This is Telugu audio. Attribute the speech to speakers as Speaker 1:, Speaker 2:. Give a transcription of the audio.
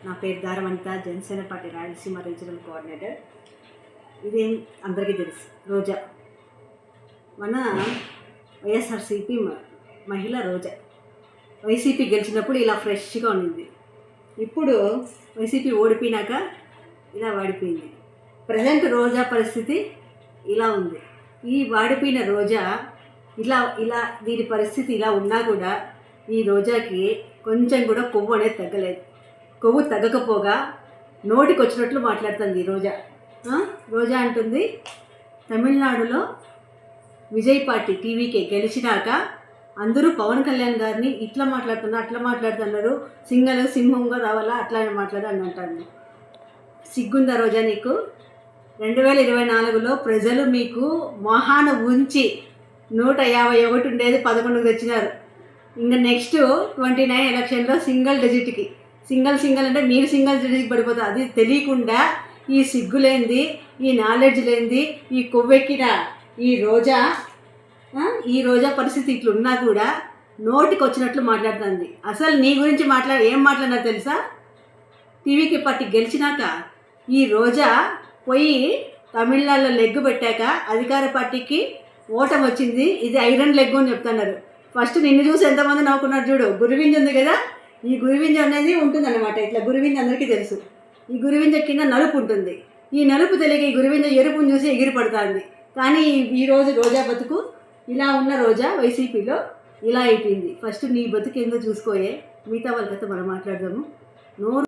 Speaker 1: నా పేరు Daravanth, Janasena party Rayalaseema regional coordinator. ఇదేం అందరికీ తెలుసు, రోజా మన వైఎస్ఆర్సీపీ మహిళ రోజా. వైసీపీ గెలిచినప్పుడు ఇలా ఫ్రెష్గా ఉండింది. ఇప్పుడు వైసీపీ ఓడిపోయినాక ఇలా వాడిపోయింది. ప్రజెంట్ రోజా పరిస్థితి ఇలా ఉంది. ఈ వాడిపోయిన రోజా ఇలా దీని పరిస్థితి ఇలా ఉన్నా కూడా ఈ రోజాకి కొంచెం కూడా కొవ్వు అనేది తగ్గలేదు. కొవ్వు తగ్గకపోగా నోటికి వచ్చినట్లు మాట్లాడుతుంది రోజా. రోజా అంటుంది, తమిళనాడులో విజయ్ పార్టీ టీవీకే గెలిచినాక అందరూ పవన్ కళ్యాణ్ గారిని ఇట్లా మాట్లాడుతున్నారు, అట్లా మాట్లాడుతున్నారు, సింహంగా రావాలా అట్లా మాట్లాడు అని అంటాను. సిగ్గుందా రోజా నీకు? 2024లో ప్రజలు మీకు మొహాన ఉంచి 151 ఉండేది 11 తెచ్చినారు. ఇంకా నెక్స్ట్ 29 ఎలక్షన్లో సింగిల్ అంటే మీరు సింగిల్ డిజిట్కి పడిపోతారు. అది తెలియకుండా ఈ సిగ్గు లేనిది, ఈ నాలెడ్జ్ లేనిది, ఈ కొవ్వెక్కిన ఈ రోజా పరిస్థితి ఇట్లున్నా కూడా నోటికి వచ్చినట్లు మాట్లాడుతుంది. అసలు నీ గురించి ఏం మాట్లాడినా తెలుసా? టీవీకి పార్టీ గెలిచినాక ఈ రోజా పోయి తమిళనాడులో లెగ్గు పెట్టాక అధికార పార్టీకి ఓటమి వచ్చింది. ఇది ఐరన్ లెగ్ అని చెప్తున్నారు. ఫస్ట్ నిన్ను చూసి ఎంతమంది నవ్వుకున్నారు చూడు. గురువింజ ఉంది కదా, ఈ గురువింజ అనేది ఉంటుందన్నమాట. ఇట్లా గురువింజ అందరికీ తెలుసు. ఈ గురువింజ కింద నలుపు ఉంటుంది. ఈ నలుపు తెలియక ఈ గురువింజ ఎరుపుని చూసి ఎగిరి పడుతుంది. కానీ ఈరోజు రోజా బతుకు ఇలా ఉన్న రోజా వైసీపీలో ఇలా అయిపోయింది. ఫస్ట్ నీ బతుకు ఏందో చూసుకోయే, మిగతా వాళ్ళకైతే మనం మాట్లాడదాము. నోరు